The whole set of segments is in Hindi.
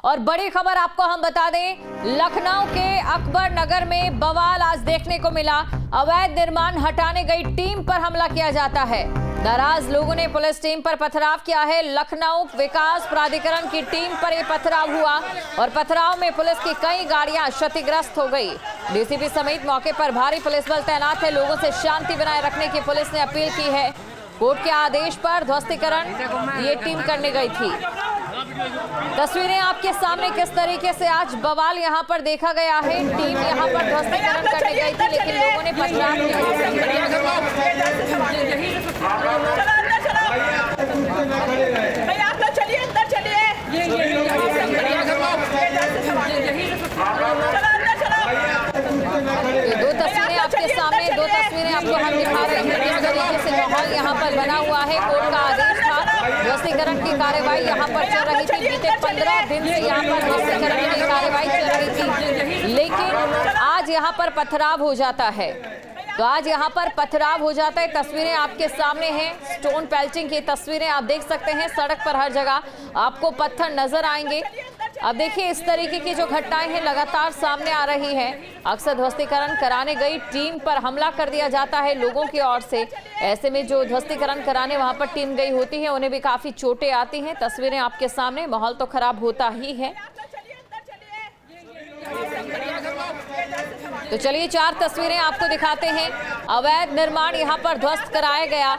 और बड़ी खबर आपको हम बता दें, लखनऊ के अकबर नगर में बवाल आज देखने को मिला। अवैध निर्माण हटाने गई टीम पर हमला किया जाता है। नाराज लोगों ने पुलिस टीम पर पथराव किया है। लखनऊ विकास प्राधिकरण की टीम पर यह पथराव हुआ और पथराव में पुलिस की कई गाड़ियां क्षतिग्रस्त हो गई। डीसीपी समेत मौके पर भारी पुलिस बल तैनात है। लोगों से शांति बनाए रखने की पुलिस ने अपील की है। कोर्ट के आदेश पर ध्वस्तीकरण ये टीम करने गई थी। तस्वीरें आपके सामने किस तरीके से आज बवाल यहां पर देखा गया है। टीम यहां पर ध्वस्तीकरण करने गई थी, लेकिन लोगों ने पथराव किया। दो तस्वीरें आपके सामने, दो तस्वीरें आपको हम दिखा रहे हैं किस तरीके से माहौल यहाँ पर बना हुआ है। कोर्ट का आदेश था, ध्वस्तीकरण की कार्रवाई यहाँ पर चल रही थी। बीते 15 दिन से यहाँ पर ध्वस्तीकरण की कार्रवाई चल रही थी, लेकिन आज यहाँ पर पथराव हो जाता है। तो आज यहाँ पर पथराव हो जाता है। तस्वीरें आपके सामने हैं, स्टोन पेल्चिंग की तस्वीरें आप देख सकते हैं। सड़क पर हर जगह आपको पत्थर नजर आएंगे। अब देखिए, इस तरीके की जो घटनाएं हैं लगातार सामने आ रही हैं। अक्सर ध्वस्तीकरण कराने गई टीम पर हमला कर दिया जाता है लोगों की ओर से। ऐसे में जो ध्वस्तीकरण कराने वहां पर टीम गई होती है, उन्हें भी काफी चोटें आती हैं। तस्वीरें आपके सामने, माहौल तो खराब होता ही है। तो चलिए 4 तस्वीरें आपको दिखाते हैं। अवैध निर्माण यहां पर ध्वस्त कराया गया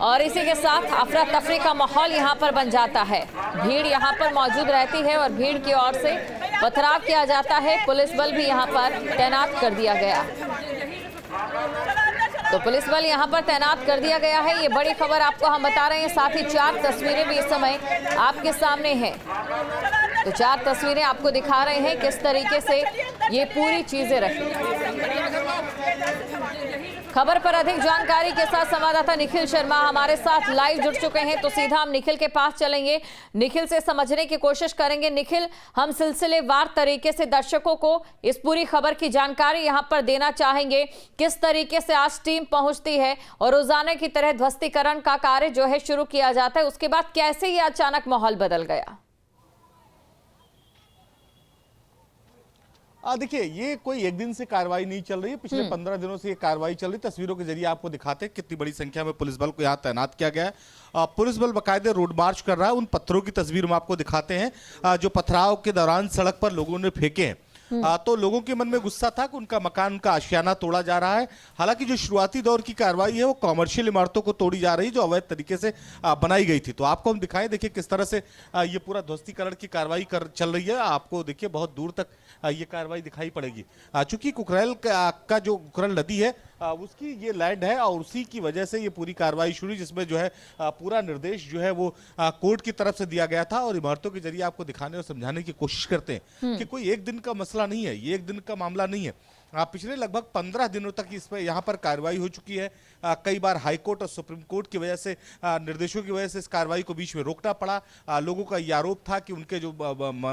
और इसी के साथ अफरा तफरी का माहौल यहां पर बन जाता है। भीड़ यहां पर मौजूद रहती है और भीड़ की ओर से पथराव किया जाता है। पुलिस बल भी यहां पर तैनात कर दिया गया। तो पुलिस बल यहां पर तैनात कर दिया गया है। ये बड़ी खबर आपको हम बता रहे हैं। साथ ही 4 तस्वीरें भी इस समय आपके सामने हैं। तो 4 तस्वीरें आपको दिखा रहे हैं किस तरीके से ये पूरी चीजें रखी। खबर पर अधिक जानकारी के साथ संवाददाता निखिल शर्मा हमारे साथ लाइव जुड़ चुके हैं। तो सीधा हम निखिल के पास चलेंगे, निखिल से समझने की कोशिश करेंगे। निखिल, हम सिलसिलेवार तरीके से दर्शकों को इस पूरी खबर की जानकारी यहां पर देना चाहेंगे। किस तरीके से आज टीम पहुंचती है और रोजाना की तरह ध्वस्तीकरण का कार्य जो है शुरू किया जाता है, उसके बाद कैसे ये अचानक माहौल बदल गया? देखिए, ये कोई एक दिन से कार्रवाई नहीं चल रही है। पिछले 15 दिनों से ये कार्रवाई चल रही है। तस्वीरों के जरिए आपको दिखाते हैं कितनी बड़ी संख्या में पुलिस बल को यहाँ तैनात किया गया है। पुलिस बल बाकायदे रोड मार्च कर रहा है। उन पत्थरों की तस्वीर हम आपको दिखाते हैं जो पथराव के दौरान सड़क पर लोगों ने फेंके हैं। तो लोगों के मन में गुस्सा था कि उनका मकान, उनका आशियाना तोड़ा जा रहा है। हालांकि जो शुरुआती दौर की कार्रवाई है वो कॉमर्शियल इमारतों को तोड़ी जा रही है जो अवैध तरीके से बनाई गई थी। तो आपको हम दिखाएं, देखिए किस तरह से ये पूरा ध्वस्तीकरण की कार्रवाई चल रही है। आपको देखिए बहुत दूर तक ये कार्रवाई दिखाई पड़ेगी। चूंकि कुकरेल का जो कुकरेल नदी है उसकी ये लैंड है और उसी की वजह से ये पूरी कार्रवाई शुरू, जिसमें जो है पूरा निर्देश जो है वो कोर्ट की तरफ से दिया गया था। और इमारतों के जरिए आपको दिखाने और समझाने की कोशिश करते हैं कि कोई एक दिन का मसला नहीं है, ये एक दिन का मामला नहीं है। पिछले लगभग 15 दिनों तक इस पर यहाँ पर कार्रवाई हो चुकी है। कई बार हाई कोर्ट और सुप्रीम कोर्ट की वजह से, निर्देशों की वजह से इस कार्रवाई को बीच में रोकना पड़ा। लोगों का यह आरोप था कि उनके जो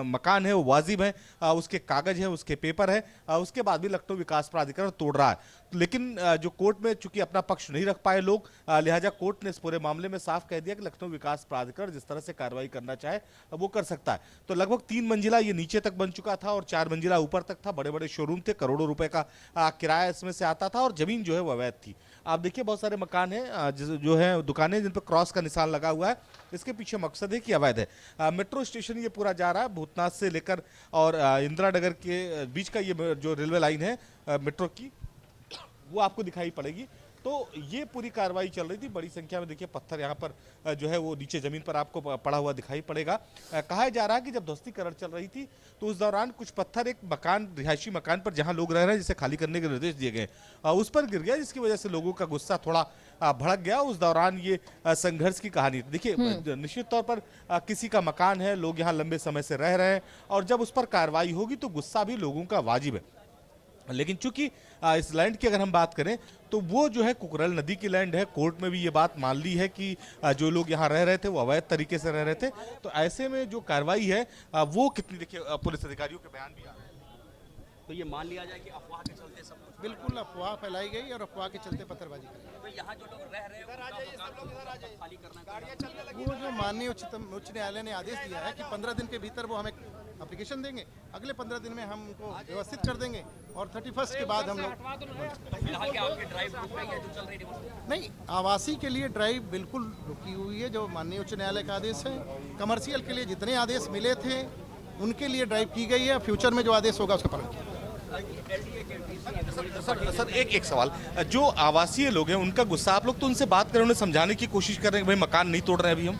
मकान है वो वाजिब है, उसके कागज है, उसके पेपर है। उसके बाद भी लखनऊ विकास प्राधिकरण तोड़ रहा है। लेकिन जो कोर्ट में चूंकि अपना पक्ष नहीं रख पाए लोग, लिहाजा कोर्ट ने इस पूरे मामले में साफ कह दिया कि लखनऊ विकास प्राधिकरण जिस तरह से कार्रवाई करना चाहे वो कर सकता है। तो लगभग 3 मंजिला ये नीचे तक बन चुका था और 4 मंजिला ऊपर तक था। बड़े बड़े शोरूम थे, करोड़ों रुपए का किराया इसमें से आता था और जमीन जो है वो अवैध थी। आप देखिए बहुत सारे मकान हैं जो है, दुकानें जिन पर क्रॉस का निशान लगा हुआ है। इसके पीछे मकसद है कि अवैध है। मेट्रो स्टेशन ये पूरा जा रहा है, भूतनाथ से लेकर और इंदिरा नगर के बीच का ये जो रेलवे लाइन है मेट्रो की, वो आपको दिखाई पड़ेगी। तो ये पूरी कार्रवाई चल रही थी। बड़ी संख्या में देखिए पत्थर यहाँ पर जो है वो नीचे जमीन पर आपको पड़ा हुआ दिखाई पड़ेगा। कहा जा रहा है कि जब ध्वस्तीकरण चल रही थी तो उस दौरान कुछ पत्थर एक मकान, रिहायशी मकान पर जहाँ लोग रह रहे हैं, जिसे खाली करने के निर्देश दिए गए, उस पर गिर गया, जिसकी वजह से लोगों का गुस्सा थोड़ा भड़क गया। उस दौरान ये संघर्ष की कहानी देखिए। निश्चित तौर पर किसी का मकान है, लोग यहाँ लंबे समय से रह रहे हैं और जब उस पर कार्रवाई होगी तो गुस्सा भी लोगों का वाजिब है। लेकिन चूंकि इस लैंड की अगर हम बात करें तो वो जो है कुकरेल नदी की लैंड है। कोर्ट में भी ये बात मान ली है कि जो लोग यहाँ रह रहे थे वो अवैध तरीके से रह रहे थे। तो ऐसे में जो कार्रवाई है वो कितनी, देखिए पुलिस अधिकारियों के बयान भी आ रहे हैं। तो ये मान लिया जाए कि अफवाह के चलते सब कुछ। बिल्कुल अफवाह फैलाई गई और अफवाह के चलते पत्थरबाजी की गई। तो यहाँ जो लोग रह रहे हैं उनका मकान खाली करना, वो जो माननीय उच्च न्यायालय ने आदेश दिया है कि 15 दिन के भीतर वो हमें एप्लीकेशन देंगे, अगले 15 दिन में हम उनको व्यवस्थित कर देंगे और 31 के बाद हम लोग फिलहाल क्या आपकी ड्राइव रुक गई है जो चल रही है? नहीं, आवासीय के लिए ड्राइव बिल्कुल रुकी हुई है, जो माननीय उच्च न्यायालय का आदेश है। कमर्शियल के लिए जितने आदेश मिले थे उनके लिए ड्राइव की गई है, फ्यूचर में जो आदेश होगा उसका पालन किया। सर एक सवाल, जो आवासीय लोग हैं उनका गुस्सा, आप लोग तो उनसे बात करें, उन्हें समझाने की कोशिश कर रहे हैं कि भाई मकान नहीं तोड़ रहे हैं अभी हम?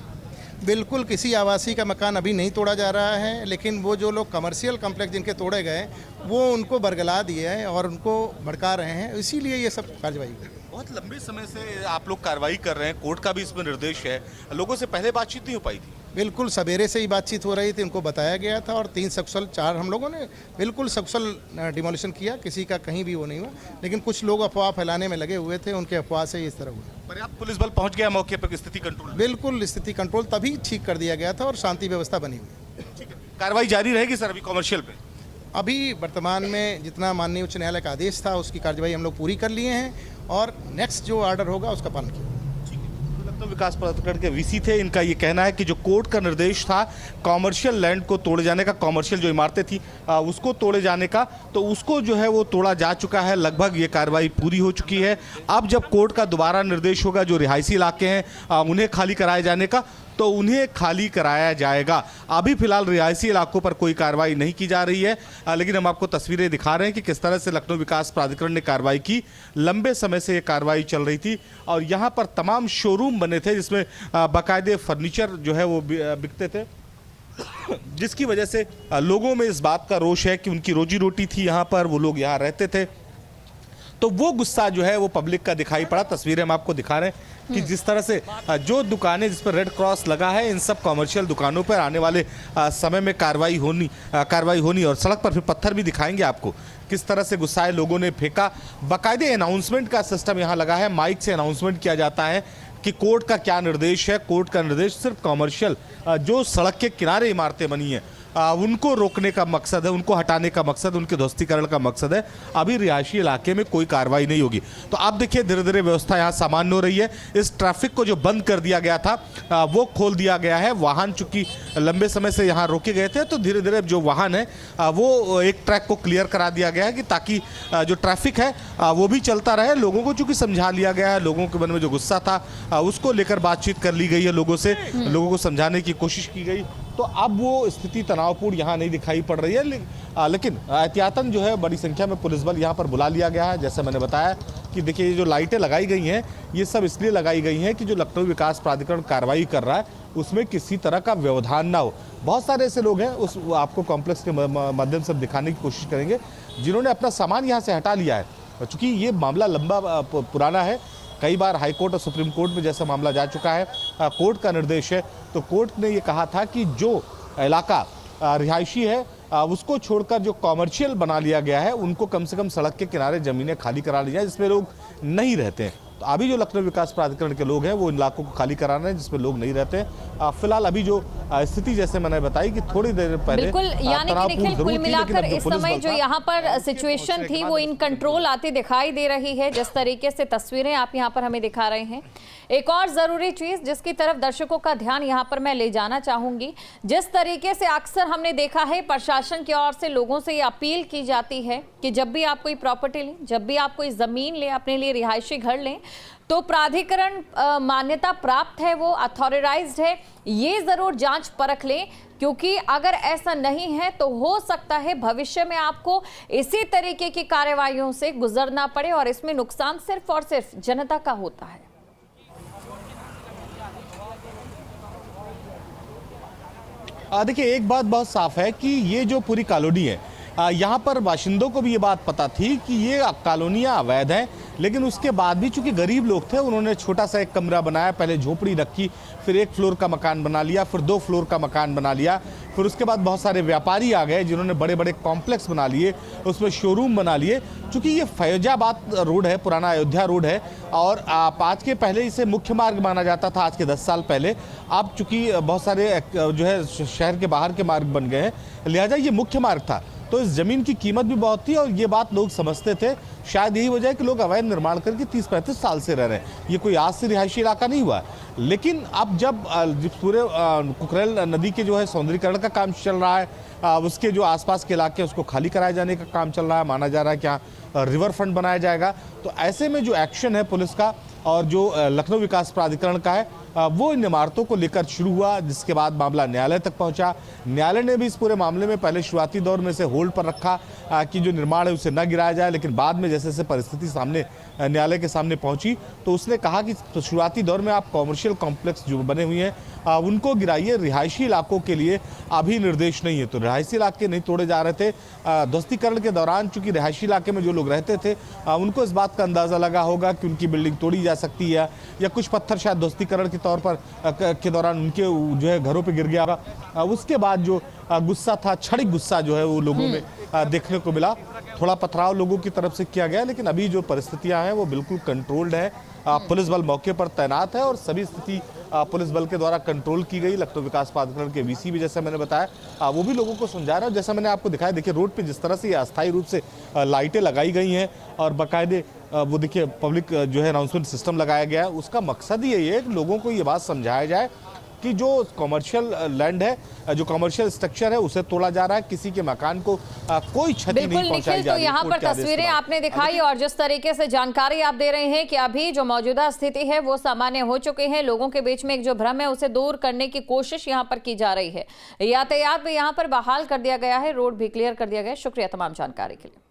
बिल्कुल किसी आवासीय का मकान अभी नहीं तोड़ा जा रहा है, लेकिन वो जो लोग कमर्शियल कॉम्प्लेक्स जिनके तोड़े गए वो उनको बरगला दिए हैं और उनको भड़का रहे हैं, इसीलिए ये सब कार्रवाई हुई। बहुत लंबे समय से आप लोग कार्रवाई कर रहे हैं, कोर्ट का भी इसमें निर्देश है, लोगों से पहले बातचीत नहीं हो पाई थी? बिल्कुल सवेरे से ही बातचीत हो रही थी, उनको बताया गया था और 3 सक्सल 4 हम लोगों ने बिल्कुल सक्सल डिमोलिशन किया, किसी का कहीं भी वो नहीं हुआ, लेकिन कुछ लोग अफवाह फैलाने में लगे हुए थे, उनके अफवाह से इस तरह हुआ। पर्याप्त पुलिस बल पहुंच गया मौके पर, स्थिति कंट्रोल? बिल्कुल स्थिति कंट्रोल तभी ठीक कर दिया गया था और शांति व्यवस्था बनी हुई। ठीक है, कार्रवाई जारी रहेगी सर अभी कॉमर्शियल पे? अभी वर्तमान में जितना माननीय उच्च न्यायालय का आदेश था उसकी कार्रवाई हम लोग पूरी कर लिए हैं और नेक्स्ट जो ऑर्डर होगा उसका पालन किया। लखनऊ विकास प्राधिकरण के वीसी थे, इनका ये कहना है कि जो कोर्ट का निर्देश था कॉमर्शियल लैंड को तोड़े जाने का, कॉमर्शियल जो इमारतें थी उसको तोड़े जाने का, तो उसको जो है वो तोड़ा जा चुका है, लगभग ये कार्रवाई पूरी हो चुकी है। अब जब कोर्ट का दोबारा निर्देश होगा जो रिहायशी इलाके हैं उन्हें खाली कराए जाने का, तो उन्हें खाली कराया जाएगा। अभी फिलहाल रिहायशी इलाकों पर कोई कार्रवाई नहीं की जा रही है, लेकिन हम आपको तस्वीरें दिखा रहे हैं कि किस तरह से लखनऊ विकास प्राधिकरण ने कार्रवाई की। लंबे समय से ये कार्रवाई चल रही थी और यहाँ पर तमाम शोरूम बने थे जिसमें बाकायदे फर्नीचर जो है वो बिकते थे, जिसकी वजह से लोगों में इस बात का रोष है कि उनकी रोजी रोटी थी यहाँ पर, वो लोग यहाँ रहते थे, तो वो गुस्सा जो है वो पब्लिक का दिखाई पड़ा। तस्वीरें हम आपको दिखा रहे हैं कि जिस तरह से जो दुकानें जिस पर रेड क्रॉस लगा है, इन सब कमर्शियल दुकानों पर आने वाले समय में कार्रवाई होनी और सड़क पर फिर पत्थर भी दिखाएंगे आपको किस तरह से गुस्साए लोगों ने फेंका। बाकायदे अनाउंसमेंट का सिस्टम यहाँ लगा है, माइक से अनाउंसमेंट किया जाता है कि कोर्ट का क्या निर्देश है। कोर्ट का निर्देश सिर्फ कमर्शियल जो सड़क के किनारे इमारतें बनी हैं उनको रोकने का मकसद है, उनको हटाने का मकसद, उनके ध्वस्तीकरण का मकसद है। अभी रिहायशी इलाके में कोई कार्रवाई नहीं होगी। तो आप देखिए धीरे धीरे व्यवस्था यहाँ सामान्य हो रही है। इस ट्रैफिक को जो बंद कर दिया गया था वो खोल दिया गया है। वाहन चूंकि लंबे समय से यहाँ रोके गए थे, तो धीरे धीरे जो वाहन है वो एक ट्रैक को क्लियर करा दिया गया है कि ताकि जो ट्रैफिक है वो भी चलता रहे। लोगों को चूंकि समझा लिया गया है, लोगों के मन में जो गुस्सा था उसको लेकर बातचीत कर ली गई है, लोगों से लोगों को समझाने की कोशिश की गई। तो अब वो स्थिति तनावपूर्ण यहाँ नहीं दिखाई पड़ रही है, लेकिन एहतियातन जो है बड़ी संख्या में पुलिस बल यहाँ पर बुला लिया गया है। जैसे मैंने बताया कि देखिए ये जो लाइटें लगाई गई हैं ये सब इसलिए लगाई गई हैं कि जो लखनऊ विकास प्राधिकरण कार्रवाई कर रहा है उसमें किसी तरह का व्यवधान ना हो। बहुत सारे ऐसे लोग हैं, उस आपको कॉम्प्लेक्स के माध्यम से दिखाने की कोशिश करेंगे, जिन्होंने अपना सामान यहाँ से हटा लिया है। चूँकि ये मामला लंबा पुराना है, कई बार हाई कोर्ट और सुप्रीम कोर्ट में जैसा मामला जा चुका है, कोर्ट का निर्देश है, तो कोर्ट ने ये कहा था कि जो इलाका रिहायशी है उसको छोड़कर जो कॉमर्शियल बना लिया गया है उनको कम से कम सड़क के किनारे ज़मीनें खाली करा ली जाए जिसमें लोग नहीं रहते हैं। तो अभी जो लखनऊ विकास प्राधिकरण के लोग हैं वो इन इलाकों को खाली करा रहे हैं जिसमें लोग नहीं रहते हैं। फिलहाल अभी जो स्थिति जैसे मैंने बताई कि थोड़ी देर पहले बिल्कुल, यानी कि निखिल कुल मिलाकर इस समय जो यहाँ पर सिचुएशन थी वो इन कंट्रोल आती दिखाई दे रही है, जिस तरीके से तस्वीरें आप यहाँ पर हमें दिखा रहे हैं। एक और जरूरी चीज जिसकी तरफ दर्शकों का ध्यान यहाँ पर मैं ले जाना चाहूंगी, जिस तरीके से अक्सर हमने देखा है प्रशासन की ओर से लोगों से ये अपील की जाती है कि जब भी आप कोई प्रॉपर्टी लें, जब भी आप कोई जमीन लें, अपने लिए रिहायशी घर लें, तो प्राधिकरण मान्यता प्राप्त है, वो अथॉराइज्ड है, ये जरूर जांच परख लें, क्योंकि अगर ऐसा नहीं है तो हो सकता है भविष्य में आपको इसी तरीके की कार्रवाइयों से गुजरना पड़े और इसमें नुकसान सिर्फ और सिर्फ जनता का होता है। देखिए एक बात बहुत साफ है कि ये जो पूरी कॉलोनी है यहाँ पर बाशिंदों को भी ये बात पता थी कि ये कॉलोनियाँ अवैध हैं, लेकिन उसके बाद भी चूंकि गरीब लोग थे उन्होंने छोटा सा एक कमरा बनाया, पहले झोपड़ी रखी, फिर 1 फ्लोर का मकान बना लिया, फिर 2 फ्लोर का मकान बना लिया, फिर उसके बाद बहुत सारे व्यापारी आ गए जिन्होंने बड़े बड़े कॉम्प्लेक्स बना लिए, उसमें शोरूम बना लिए। चूँकि ये फैजाबाद रोड है, पुराना अयोध्या रोड है और आज के पहले इसे मुख्य मार्ग माना जाता था, आज के 10 साल पहले। अब चूँकि बहुत सारे जो है शहर के बाहर के मार्ग बन गए हैं, लिहाजा ये मुख्य मार्ग था। तो इस जमीन की कीमत भी बहुत थी और ये बात लोग समझते थे। शायद यही वजह है कि लोग अवैध निर्माण करके 30-35 साल से रह रहे हैं। ये कोई आज से रिहायशी इलाका नहीं हुआ। लेकिन अब जब पूरे कुकरेल नदी के जो है सौंदर्यीकरण का काम चल रहा है, उसके जो आसपास के इलाके उसको खाली कराए जाने का काम चल रहा है, माना जा रहा है कि यहाँ रिवर फ्रंट बनाया जाएगा। तो ऐसे में जो एक्शन है पुलिस का और जो लखनऊ विकास प्राधिकरण का है वो इन इमारतों को लेकर शुरू हुआ, जिसके बाद मामला न्यायालय तक पहुंचा। न्यायालय ने भी इस पूरे मामले में पहले शुरुआती दौर में से होल्ड पर रखा कि जो निर्माण है उसे न गिराया जाए, लेकिन बाद में जैसे जैसे परिस्थिति सामने न्यायालय के सामने पहुंची तो उसने कहा कि शुरुआती दौर में आप कॉमर्शियल कॉम्प्लेक्स जो बने हुए हैं उनको गिराइए, रिहायशी इलाकों के लिए अभी निर्देश नहीं है। तो रिहायशी इलाके नहीं तोड़े जा रहे थे। ध्वस्तीकरण के दौरान चूंकि रिहायशी इलाके में जो लोग रहते थे उनको इस बात का अंदाजा लगा होगा कि उनकी बिल्डिंग तोड़ी जा सकती है या कुछ पत्थर शायद ध्वस्तीकरण के तौर पर के दौरान उनके जो है घरों पे गिर गया होगा। उसके बाद जो गुस्सा था, क्षणिक गुस्सा जो है वो लोगों में देखने को मिला। थोड़ा पथराव लोगों की तरफ से किया गया, लेकिन अभी जो परिस्थितियां हैं वो बिल्कुल कंट्रोल्ड है। पुलिस बल मौके पर तैनात है और सभी स्थिति पुलिस बल के द्वारा कंट्रोल की गई। लखनऊ विकास प्राधिकरण के वीसी भी जैसा मैंने बताया वो भी लोगों को समझा रहा है। जैसा मैंने आपको दिखाया, देखिए रोड पे जिस तरह से अस्थायी रूप से लाइटें लगाई गई हैं और बाकायदे वो देखिए पब्लिक जो है अनाउंसमेंट सिस्टम लगाया गया है, उसका मकसद ही यही है कि लोगों को ये बात समझाया जाए कि जो कमर्शियल लैंड है, जो कमर्शियल स्ट्रक्चर है उसे तोड़ा जा रहा है, किसी के मकान को कोई क्षति नहीं पहुंचाई जा रही। तो यहाँ पर तस्वीरें आपने दिखाई और जिस तरीके से जानकारी आप दे रहे हैं कि अभी जो मौजूदा स्थिति है वो सामान्य हो चुके हैं, लोगों के बीच में एक जो भ्रम है उसे दूर करने की कोशिश यहाँ पर की जा रही है। यातायात भी यहाँ पर बहाल कर दिया गया है, रोड भी क्लियर कर दिया गया है। शुक्रिया तमाम जानकारी के लिए।